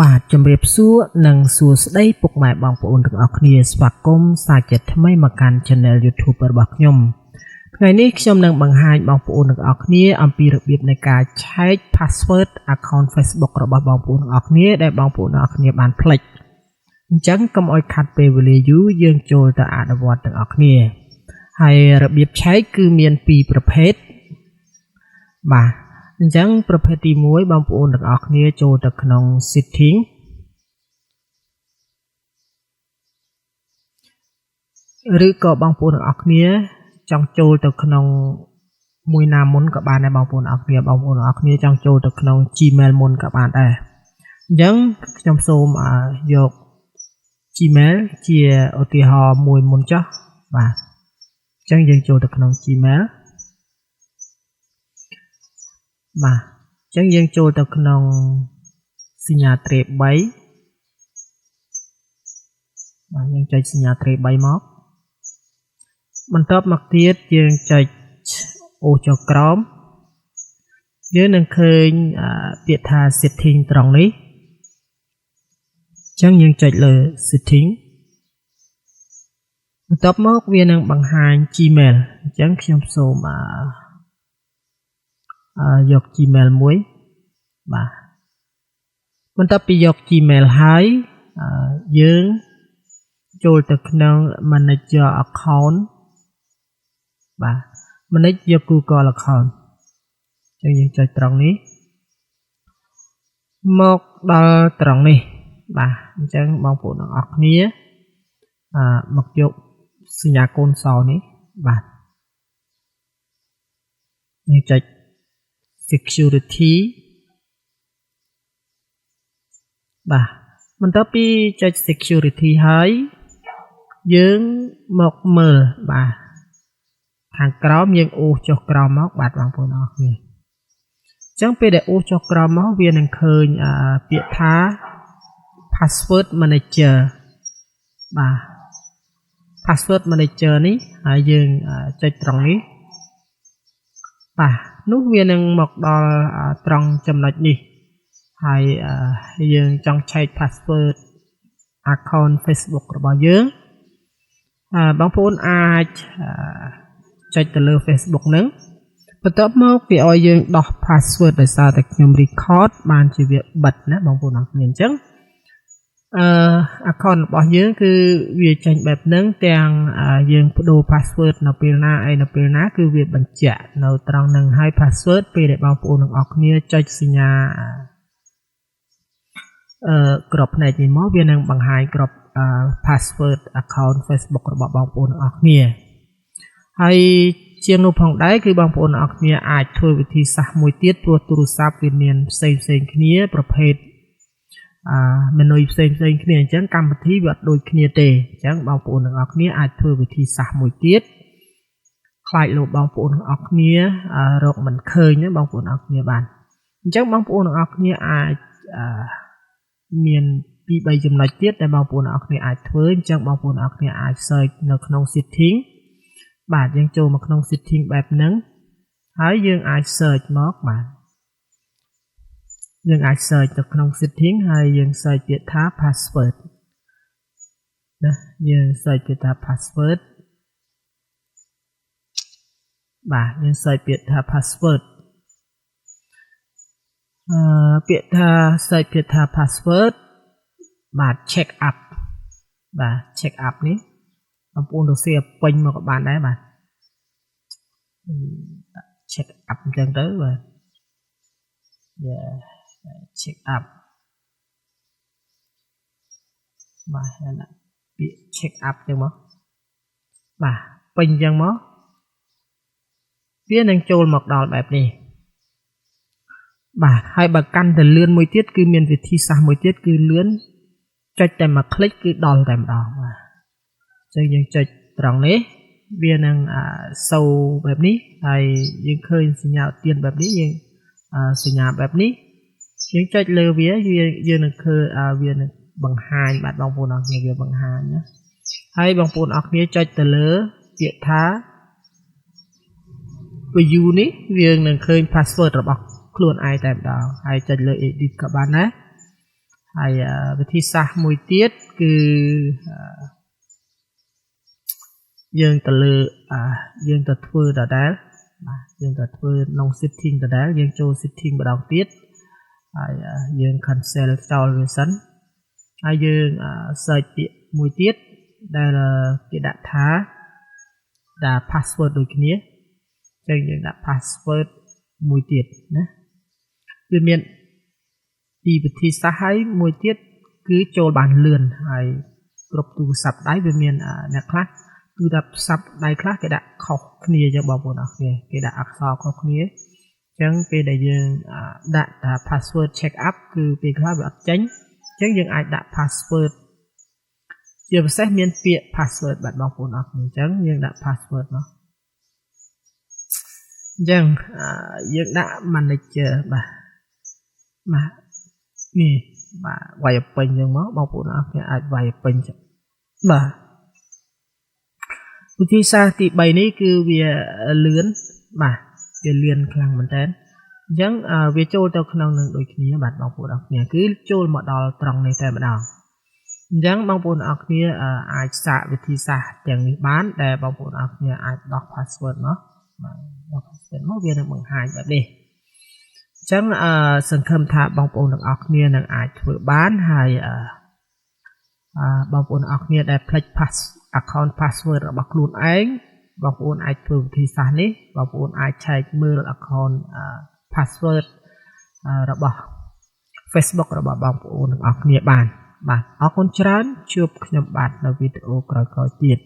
បាទជំរាបសួរនិងសួស្តីពុកម៉ែបងប្អូនទាំងអស់គ្នាស្វាគមន៍សាជាថ្មីមកកាន់ Channel YouTube របស់ខ្ញុំថ្ងៃនេះខ្ញុំនឹងបង្ហាញបងប្អូនទាំងអស់គ្នាអំពីរបៀបនៃការឆែក password account Facebook របស់បងប្អូនទាំងអស់គ្នាដែលបងប្អូនទាំងអស់គ្នាបានភ្លេចអញ្ចឹងកុំឲ្យខាត់ពេលវេលាយូរយើងចូលទៅអនុវត្តទាំងអស់គ្នាហើយរបៀបឆែកគឺមាន2ប្រភេទបាទអញ្ចឹងប្រភេទទី1បងប្អូនទាំងអស់គ្នាចូលទៅក្នុង setting ឬក៏បងប្អូនទាំងអស់គ្នាចង់ចូលទៅក្នុងមួយណាមុនក៏បានដែរបងប្អូនទាំងអស់គ្នាចង់ចូលទៅក្នុង Gmail មុនក៏បានដែរអញ្ចឹងខ្ញុំសូមយក Gmail ជាឧទាហរណ៍មួយមុនចុះបាទអញ្ចឹងយើងចូលទៅក្នុង Gmail បាទអញ្ចឹងយើងចូលទៅក្នុងសញ្ញាត្រេ3បាទយើងចុចសញ្ញាត្រេ3មកបន្ទាប់មកទៀតយើងចុចអូសចុះក្រោមយើងនឹងឃើញពាក្យថា setting ត្រង់នេះអញ្ចឹងយើងចុចលើ setting បន្ទាប់មកវានឹងបង្ហាញ Gmail អញ្ចឹងខ្ញុំសូមយក Gmail មួយបាទបន្ទាប់ពីយក Gmail ហើយយើងចូលទៅក្នុង Manager account បាទ Manage យក Google account អញ្ចឹងយើងចុចត្រង់នេះមកដល់ត្រង់នេះបាទអញ្ចឹងបងប្អូនទាំងអស់គ្នាមកយកសញ្ញាកូនសោនេះបាទយើងចុច security បាទបន្ទាប់ពីចុច security ហើយយើងមកមើលបាទខាងក្រោមយើងអូសចុះក្រោមមកបាទបងប្អូនអរគ្នាអញ្ចឹងពេលដែលអូសចុះក្រោមមកវានឹងឃើញពាក្យថា password manager បាទ password manager នេះហើយយើងចុចត្រង់នេះបាទនោះវានឹងមកដល់ត្រង់ចំណុចនេះហើយយើងចង់ឆែក password account Facebook របស់យើងបងប្អូនអាចចុចទៅលើ Facebook ហ្នឹងបន្ទាប់មកវាឲ្យយើងដោះ password ដោយសារតែខ្ញុំ record បានជាវាបិទណាបងប្អូនអរគ្នាអញ្ចឹងaccount របស់យើងគឺវាចេញបែបហ្នឹងទាំងយើងបដូរ password នៅពេលណានៅពេលណាគឺវាបញ្ជាក់នៅត្រង់ហ្នឹងហើយ password ពេលដែលបងប្អូនទាំងអស់គ្នាចុចសញ្ញាក្របផ្នែកនេះមកវានឹងបង្ហាញក្រប password account Facebook របស់បងប្អូនទាំងអស់គ្នាហើយជាងនោះផងដែរគឺបងប្អូនទាំងអស់គ្នាអាចធ្វើវិធីសាស្ត្រមួយទៀតព្រោះទូរស័ព្ទវាមានផ្សេងគ្នាប្រភេទមេនុយផ្សេងគ្នាអញ្ចឹងកម្មវិធីវាអត់ដូចគ្នាទេអញ្ចឹងបងប្អូនទាំងអស់គ្នាអាចធ្វើវិធីសាស្ត្រមួយទៀតខ្លាចលោកបងប្អូនទាំងអស់គ្នារកមិនឃើញទេបងប្អូនទាំងអស់គ្នាបានអញ្ចឹងបងប្អូនទាំងអស់គ្នាអាចមាន2-3ចំណុចទៀតដែលបងប្អូនទាំងអស់គ្នាអាចធ្វើអញ្ចឹងបងប្អូនទាំងអស់គ្នាអាច search នៅក្នុង setting បាទយើងចូលមកក្នុង setting បែបហ្នឹងហើយយើងអាច search មកបាទយើងអាច search ទៅក្នុង setting ហើយយើង search ពាក្យថា password ណាយើង search ពាក្យថា password បាទយើង search ពាក្យថា password ពាក្យថា search ពាក្យថា password បាទ check up បាទ check up នេះបងប្អូនទៅសេពេញមកក៏បានដែរបាទ check up អញ្ចឹងទៅបាទ check up បាទហ្នឹងពាក្យ check up អញ្ចឹងមកបាទពេញអញ្ចឹងមកវានឹងចូលមកដល់បែបនេះបាទហើយបើកាន់តែលឿនមួយទៀតគឺមានវិធីសាស្ត្រមួយទៀតគឺលឿនចុចតែមួយคลิกគឺដល់តែម្ដងបាទអញ្ចឹងយើងចុចត្រង់នេះវានឹងសូបែបនេះហើយយើងឃើញសញ្ញាឧទានបែបនេះយើងសញ្ញាបែបនេះយើងចុចលើវាយើងនឹងឃើញវានឹងបង្ហាញបាទបងប្អូនអរគ្នាវាបង្ហាញណាហើយបងប្អូនអរគ្នាចុចទៅលើពាក្យថា view នេះវានឹងឃើញ password របស់ខ្លួនឯងតែម្ដងហើយចុចលើ edit ក៏បានដែរហ ហើយវិធីសាស្ត្រមួយទៀតគឺយើងទៅលើយើងទៅធ្វើដដែលបាទយើងទៅធ្វើក្នុង setting ដដែលយើងចូល setting ម្ដងទៀតហើយយើង cancel ចោលវាសិនហើយយើង search ពាក្យមួយទៀតដែលគេដាក់ថា password ដូចគ្នាអញ្ចឹងយើងដាក់ password មួយទៀតណាវាមានពីវិធីសាស្ត្រហើយមួយទៀតគឺចូលបានលឿនហើយគ្រប់ទូរស័ព្ទដៃវាមានអ្នកខ្លះទូរស័ព្ទដៃខ្លះគេដាក់ខុសគ្នាចឹងបងប្អូនអរគ្នាគេដាក់អក្សរខុសគ្នាអញ្ចឹងពេលដែលយើងដាក់ថា password check up គឺពេលខ្លះវាអត់ចេញអញ្ចឹងយើងអាចដាក់ password ជាពិសេសមានពាក្យ password បាទបងប្អូនអរគ្នាអញ្ចឹងយើងដាក់ password មកអញ្ចឹងយើងដាក់ manager បាទនេះបាទវាយពេញអញ្ចឹងមកបងប្អូនអរគ្នាអាចវាយពេញចឹងបាទវិធីសាស្ត្រទី3នេះគឺវាលឿនបាទវាលឿនខ្លាំងមែនតើអញ្ចឹងវាចូលទៅក្នុងនឹងដូចគ្នាបាទបងប្អូនអរគ្នាគឺចូលមកដល់ត្រង់នេះតែម្ដងអញ្ចឹងបងប្អូនអរគ្នាអាចសាកវិធីសាស្ត្រទាំងនេះបានដែលបងប្អូនអរគ្នាអាចដោះ password មកបាទដោះ password មកវានឹងបង្ហាញបែបនេះអញ្ចឹងសង្ឃឹមថាបងប្អូនទាំងអស់គ្នានឹងអាចធ្វើបានហើយបងប្អូនអរគ្នាដែលភ្លេច account password របស់ខ្លួនឯងបងប្អូនអាចធ្វើវិធីសាស្ត្រនេះបងប្អូនអាចឆែកមើល account password របស់ Facebook របស់បងប្អូនទាំងអស់គ្នាបានបាទអរគុណច្រើនជួបខ្ញុំបាទនៅវីដេអូក្រោយៗទៀត